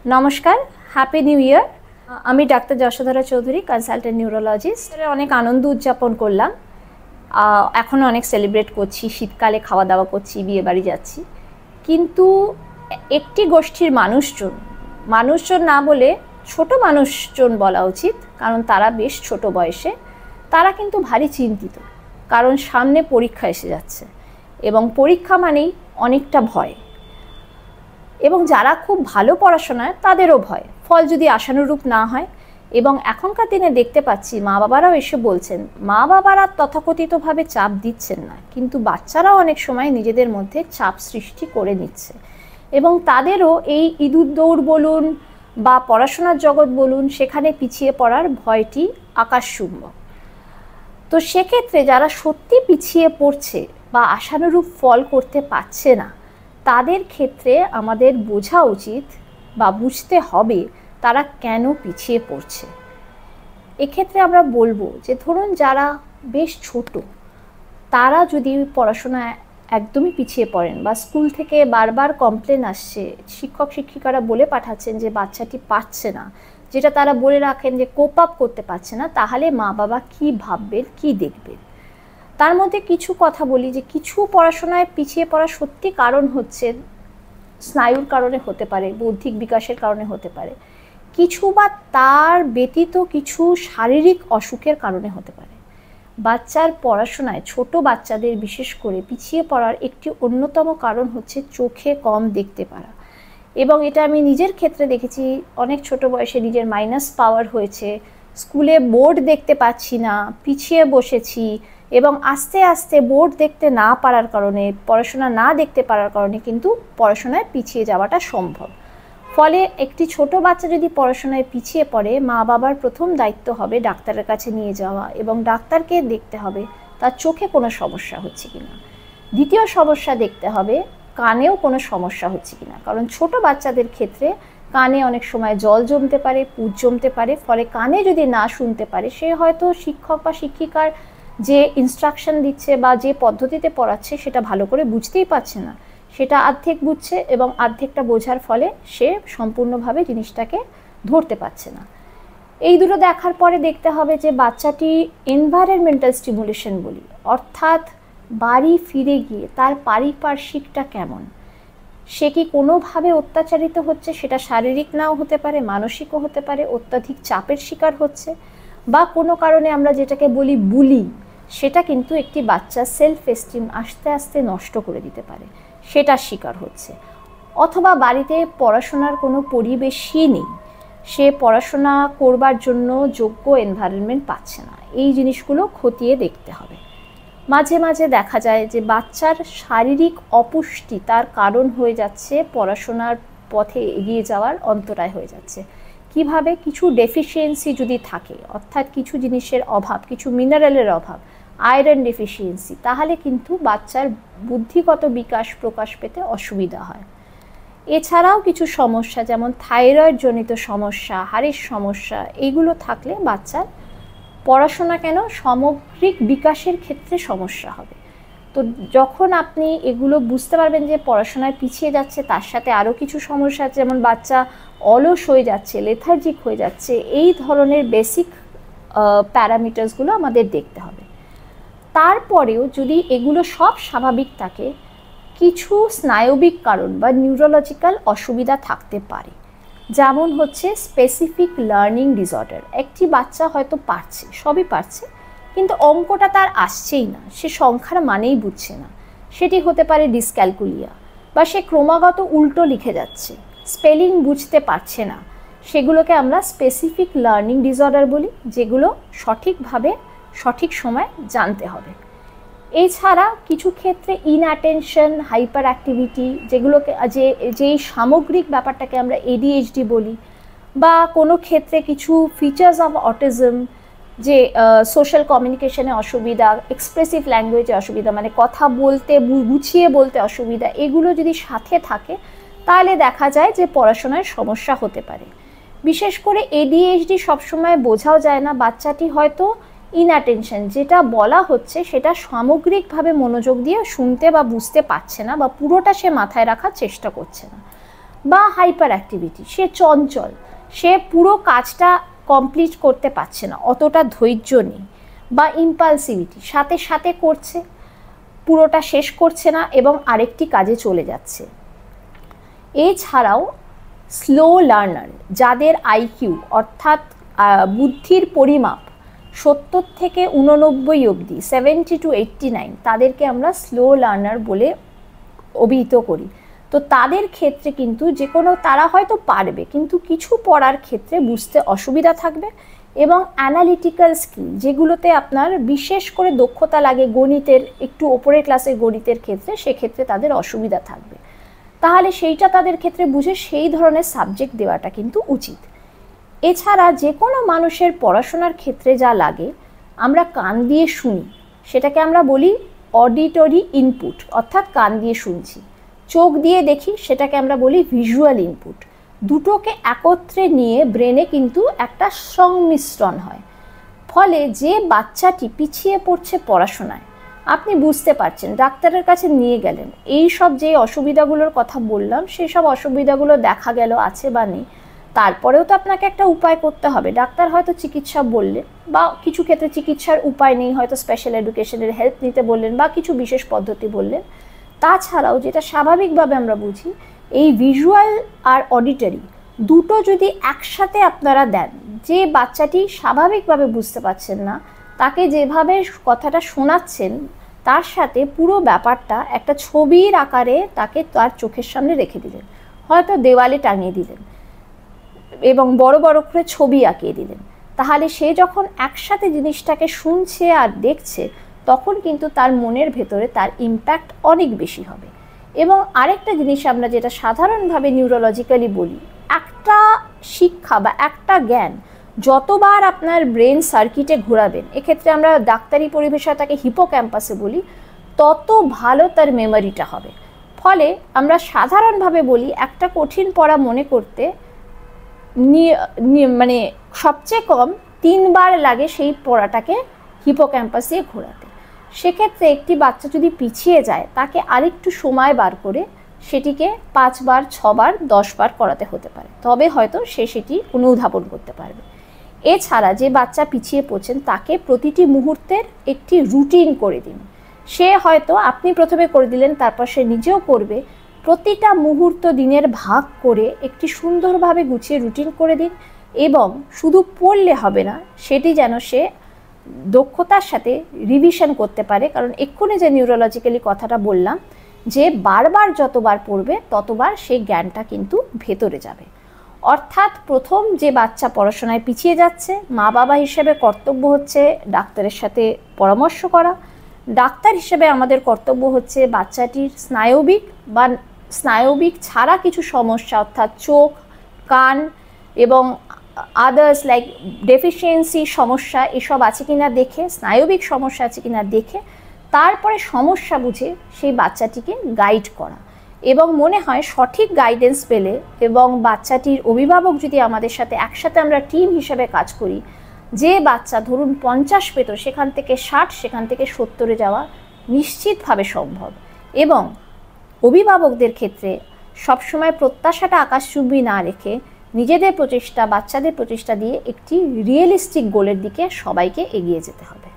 নমস্কার, happy new year. আমি doctor Yashodhara Chowdhury, consultant neurologist. অনেক আনন্দ উদযাপন করলাম, এখনও অনেক সেলিব্রেট করছি, শীতকালে খাওয়া দাওয়া করছি, বিয়ে বাড়ি যাচ্ছি। কিন্তু একটি গোষ্ঠীর মানুষজন না বলে ছোট মানুষজন বলা উচিত, কারণ তারা বেশ ছোট বয়সে, তারা কিন্তু ভারী চিন্তিত, কারণ সামনে পরীক্ষা এসে যাচ্ছে এবং পরীক্ষা মানেই অনেকটা ভয়। এবং যারা খুব ভালো পড়াশোনায় তাদেরও ভয়, ফল যদি আশানুরূপ না হয়। এবং এখনকার দিনে দেখতে পাচ্ছি মা বাবারাও এসে বলছেন, মা বাবারা তথাকথিতভাবে চাপ দিচ্ছেন না, কিন্তু বাচ্চারাও অনেক সময় নিজেদের মধ্যে চাপ সৃষ্টি করে নিচ্ছে এবং তাদেরও এই ইঁদুর দৌড় বলুন বা পড়াশোনার জগৎ বলুন, সেখানে পিছিয়ে পড়ার ভয়টি আকাশচুম্বক। তো সেক্ষেত্রে যারা সত্যি পিছিয়ে পড়ছে বা আশানুরূপ ফল করতে পারছে না, তাদের ক্ষেত্রে আমাদের বোঝা উচিত বা বুঝতে হবে তারা কেন পিছিয়ে পড়ছে। এক্ষেত্রে আমরা বলবো যে ধরুন যারা বেশ ছোট, তারা যদি পড়াশোনায় একদমই পিছিয়ে পড়েন বা স্কুল থেকে বারবার কমপ্লেন আসছে, শিক্ষক শিক্ষিকারা বলে পাঠাচ্ছেন যে বাচ্চাটি পারছে না, যেটা তারা বলে রাখেন যে কোপ আপ করতে পারছে না, তাহলে মা বাবা কি ভাববেন, কি দেখবেন। তার মধ্যে কিছু কথা বলি যে কিছু পড়াশোনায় পিছিয়ে পড়া সত্যি কারণ হচ্ছে স্নায়ুর কারণে হতে পারে, বৌদ্ধিক বিকাশের কারণে হতে পারে, কিছু বা তার ব্যতীত কিছু শারীরিক অসুখের কারণে হতে পারে। বাচ্চার পড়াশোনায় ছোট বাচ্চাদের বিশেষ করে পিছিয়ে পড়ার একটি অন্যতম কারণ হচ্ছে চোখে কম দেখতে পারা। এবং এটা আমি নিজের ক্ষেত্রে দেখেছি, অনেক ছোট বয়সে নিজের মাইনাস পাওয়ার হয়েছে, স্কুলে বোর্ড দেখতে পাচ্ছি না, পিছিয়ে বসেছি, এবং আস্তে আস্তে বোর্ড দেখতে না পারার কারণে, পড়াশোনা না দেখতে পারার কারণে কিন্তু পড়াশোনায় পিছিয়ে যাওয়াটা সম্ভব। ফলে একটি ছোট বাচ্চা যদি পড়াশোনায় পিছিয়ে পড়ে, মা বাবার প্রথম দায়িত্ব হবে ডাক্তারের কাছে নিয়ে যাওয়া এবং ডাক্তারকে দেখতে হবে তার চোখে কোনো সমস্যা হচ্ছে কিনা। দ্বিতীয় সমস্যা দেখতে হবে কানেও কোনো সমস্যা হচ্ছে কিনা, কারণ ছোট বাচ্চাদের ক্ষেত্রে কানে অনেক সময় জল জমতে পারে, পুঁজ জমতে পারে। ফলে কানে যদি না শুনতে পারে, সে হয়তো শিক্ষক বা শিক্ষিকার যে ইনস্ট্রাকশন দিচ্ছে বা যে পদ্ধতিতে পড়াচ্ছে সেটা ভালো করে বুঝতেই পারছে না, সেটা অর্ধেক বুঝছে এবং অর্ধেকটা বোঝার ফলে সে সম্পূর্ণভাবে জিনিসটাকে ধরতে পারছে না। এই দুটো দেখার পরে দেখতে হবে যে বাচ্চাটি এনভায়রনমেন্টাল স্টিমুলেশন বলি, অর্থাৎ বাড়ি ফিরে গিয়ে তার পারিপার্শ্বিকটা কেমন, সে কি কোনোভাবে অত্যাচারিত হচ্ছে, সেটা শারীরিক নাও হতে পারে, মানসিকও হতে পারে, অত্যাধিক চাপের শিকার হচ্ছে, বা কোনো কারণে আমরা যেটাকে বলি বুলিং, সেটা কিন্তু একটি বাচ্চার সেলফ এস্টিম আস্তে আস্তে নষ্ট করে দিতে পারে, সেটার শিকার হচ্ছে। অথবা বাড়িতে পড়াশোনার কোনো পরিবেশই নেই, সে পড়াশোনা করবার জন্য যোগ্য এনভায়রনমেন্ট পাচ্ছে না। এই জিনিসগুলো খতিয়ে দেখতে হবে। মাঝে মাঝে দেখা যায় যে বাচ্চার শারীরিক অপুষ্টি তার কারণ হয়ে যাচ্ছে পড়াশোনার পথে এগিয়ে যাওয়ার অন্তরায় হয়ে যাচ্ছে। কিভাবে? কিছু ডেফিসিয়েন্সি যদি থাকে, অর্থাৎ কিছু জিনিসের অভাব, কিছু মিনারেলের অভাব, আয়রন ডেফিসিয়েন্সি, তাহলে কিন্তু বাচ্চার বুদ্ধিগত বিকাশ প্রকাশ পেতে অসুবিধা হয়। এছাড়াও কিছু সমস্যা যেমন থাইরয়েড জনিত সমস্যা, হাড়ের সমস্যা, এইগুলো থাকলে বাচ্চার পড়াশোনা কেন সামগ্রিক বিকাশের ক্ষেত্রে সমস্যা হবে। তো যখন আপনি এগুলো বুঝতে পারবেন যে পড়াশোনায় পিছিয়ে যাচ্ছে, তার সাথে আরও কিছু সমস্যা আছে, যেমন বাচ্চা অলস হয়ে যাচ্ছে, লেথার্জিক হয়ে যাচ্ছে, এই ধরনের বেসিক প্যারামিটার্সগুলো আমাদের দেখতে হবে। তারপরেও যদি এগুলো সব স্বাভাবিক থাকে, কিছু স্নায়বিক কারণ বা নিউরোলজিক্যাল অসুবিধা থাকতে পারে, যেমন হচ্ছে স্পেসিফিক লার্নিং ডিসঅর্ডার। একটি বাচ্চা হয়তো পারছে, সবই পারছে, কিন্তু অঙ্কটা তার আসছেই না, সে সংখ্যার মানেই বুঝছে না। সেটি হতে পারে ডিসক্যালকুলিয়া, বা সে ক্রমাগত উল্টো লিখে যাচ্ছে, স্পেলিং বুঝতে পারছে না। সেগুলোকে আমরা স্পেসিফিক লার্নিং ডিসঅর্ডার বলি, যেগুলো সঠিকভাবে সঠিক সময় জানতে হবে। এছাড়া কিছু ক্ষেত্রে ইনঅ্যাটেনশন, হাইপার অ্যাক্টিভিটি, যেগুলোকে যেই সামগ্রিক ব্যাপারটাকে আমরা এডিএইচডি বলি, বা কোনো ক্ষেত্রে কিছু ফিচার্স অফ অটিজম, যে সোশ্যাল কমিউনিকেশনে অসুবিধা, এক্সপ্রেসিভ ল্যাঙ্গুয়েজে অসুবিধা, মানে কথা বলতে গুছিয়ে বলতে অসুবিধা, এগুলো যদি সাথে থাকে তাহলে দেখা যায় যে পড়াশোনায় সমস্যা হতে পারে। বিশেষ করে এডিএইচডি সবসময় বোঝাও যায় না, বাচ্চাটি হয়তো ইনঅ্যাটেনশন, যেটা বলা হচ্ছে সেটা সামগ্রিকভাবে মনোযোগ দিয়ে শুনতে বা বুঝতে পারছে না, বা পুরোটা সে মাথায় রাখার চেষ্টা করছে না। বা হাইপার অ্যাক্টিভিটি, সে চঞ্চল, সে পুরো কাজটা কমপ্লিট করতে পারছে না, অতটা ধৈর্য নেই, বা ইম্পালসিভিটি, সাথে সাথে করছে, পুরোটা শেষ করছে না এবং আরেকটি কাজে চলে যাচ্ছে। এছাড়াও স্লো লার্নার, যাদের আইকিউ অর্থাৎ বুদ্ধির পরিমাপ 70 থেকে 89 অবধি, 70 to 89, তাদেরকে আমরা স্লো লার্নার বলে অভিহিত করি। তো তাদের ক্ষেত্রে কিন্তু যে কোনো, তারা হয়তো পারবে কিন্তু কিছু পড়ার ক্ষেত্রে বুঝতে অসুবিধা থাকবে, এবং অ্যানালিটিক্যাল স্কিল যেগুলোতে আপনার বিশেষ করে দক্ষতা লাগে, গণিতের একটু ওপরের ক্লাসের গণিতের ক্ষেত্রে, সেক্ষেত্রে তাদের অসুবিধা থাকবে। তাহলে সেইটা তাদের ক্ষেত্রে বুঝে সেই ধরনের সাবজেক্ট দেওয়াটা কিন্তু উচিত। এছাড়া যে কোনো মানুষের পড়াশোনার ক্ষেত্রে যা লাগে, আমরা কান দিয়ে শুনি, সেটাকে আমরা বলি অডিটরি ইনপুট, অর্থাৎ কান দিয়ে শুনছি। চোখ দিয়ে দেখি, সেটাকে আমরা বলি ভিজুয়াল ইনপুট। দুটোকে একত্রে নিয়ে ব্রেনে কিন্তু একটা সংমিশ্রণ হয়। ফলে যে বাচ্চাটি পিছিয়ে পড়ছে পড়াশোনায়, আপনি বুঝতে পারছেন, ডাক্তারের কাছে নিয়ে গেলেন, এই সব যে অসুবিধাগুলোর কথা বললাম, সেই সব অসুবিধাগুলো দেখা গেল আছে বা নেই, তারপরেও তো আপনাকে একটা উপায় করতে হবে। ডাক্তার হয়তো চিকিৎসা বললেন, বা কিছু ক্ষেত্রে চিকিৎসার উপায় নেই, হয়তো স্পেশাল এডুকেশনের হেল্প নিতে বললেন, বা কিছু বিশেষ পদ্ধতি বললেন। তাছাড়াও যেটা স্বাভাবিকভাবে আমরা বুঝি, এই ভিজুয়াল আর অডিটরি দুটো যদি একসাথে আপনারা দেন, যে বাচ্চাটি স্বাভাবিকভাবে বুঝতে পারছেন না, তাকে যেভাবে কথাটা শোনাচ্ছেন, তার সাথে পুরো ব্যাপারটা একটা ছবির আকারে তাকে তার চোখের সামনে রেখে দিলেন, হয়তো দেওয়ালে টাঙিয়ে দিলেন এবং বড় বড় করে ছবি আঁকিয়ে দিলেন। তাহলে সে যখন একসাথে জিনিসটাকে শুনছে আর দেখছে, তখন কিন্তু তার মনের ভেতরে তার ইম্প্যাক্ট অনেক বেশি হবে। এবং আরেকটা জিনিস আমরা যেটা সাধারণভাবে নিউরোলজিক্যালি বলি, একটা শিক্ষা বা একটা জ্ঞান যতবার আপনার ব্রেন সার্কিটে ঘোরাবেন, এক্ষেত্রে আমরা ডাক্তারি পরিভাষায় তাকে হিপোক্যাম্পাসে বলি, তত ভালো তার মেমোরিটা হবে। ফলে আমরা সাধারণভাবে বলি, একটা কঠিন পড়া মনে করতে মানে সবচেয়ে কম 3 বার লাগে সেই পড়াটাকে হিপোক্যাম্পাস দিয়ে ঘোরাতে। সেক্ষেত্রে একটি বাচ্চা যদি পিছিয়ে যায়, তাকে আরেকটু সময় বার করে সেটিকে 5 বার, 6 বার, 10 বার করাতে হতে পারে, তবে হয়তো সে সেটি অনুধাবন করতে পারবে। এছাড়া যে বাচ্চা পিছিয়ে পড়ছেন, তাকে প্রতিটি মুহূর্তের একটি রুটিন করে দিন। সে হয়তো আপনি প্রথমে করে দিলেন, তারপর সে নিজেও করবে। প্রতিটা মুহূর্ত দিনের ভাগ করে একটি সুন্দরভাবে গুছিয়ে রুটিন করে দিন, এবং শুধু পড়লে হবে না, সেটি যেন সে দক্ষতার সাথে রিভিশন করতে পারে। কারণ এক্ষুনি যে নিউরোলজিক্যালি কথাটা বললাম, যে বারবার যতবার পড়বে ততবার সেই জ্ঞানটা কিন্তু ভেতরে যাবে। অর্থাৎ প্রথম যে বাচ্চা পড়াশোনায় পিছিয়ে যাচ্ছে, মা বাবা হিসেবে কর্তব্য হচ্ছে ডাক্তারের সাথে পরামর্শ করা। ডাক্তার হিসেবে আমাদের কর্তব্য হচ্ছে বাচ্চাটির স্নায়বিক বা স্নায়বিক ছাড়া কিছু সমস্যা, অর্থাৎ চোখ, কান এবং আদার্স লাইক ডেফিসিয়েন্সি সমস্যা, এসব আছে কিনা দেখে, স্নায়বিক সমস্যা আছে কিনা দেখে, তারপরে সমস্যা বুঝে সেই বাচ্চাটিকে গাইড করা। এবং মনে হয় সঠিক গাইডেন্স পেলে এবং বাচ্চাটির অভিভাবক যদি আমাদের সাথে একসাথে আমরা টিম হিসেবে কাজ করি, যে বাচ্চা ধরুন 50 পেত, সেখান থেকে 60, সেখান থেকে 70-এ যাওয়া নিশ্চিতভাবে সম্ভব। এবং অভিভাবকদের ক্ষেত্রে সবসময় প্রত্যাশাটা আকাশচুম্বী না রেখে নিজেদের প্রচেষ্টা, বাচ্চাদের প্রচেষ্টা দিয়ে একটি রিয়েলিস্টিক গোলের দিকে সবাইকে এগিয়ে যেতে হবে।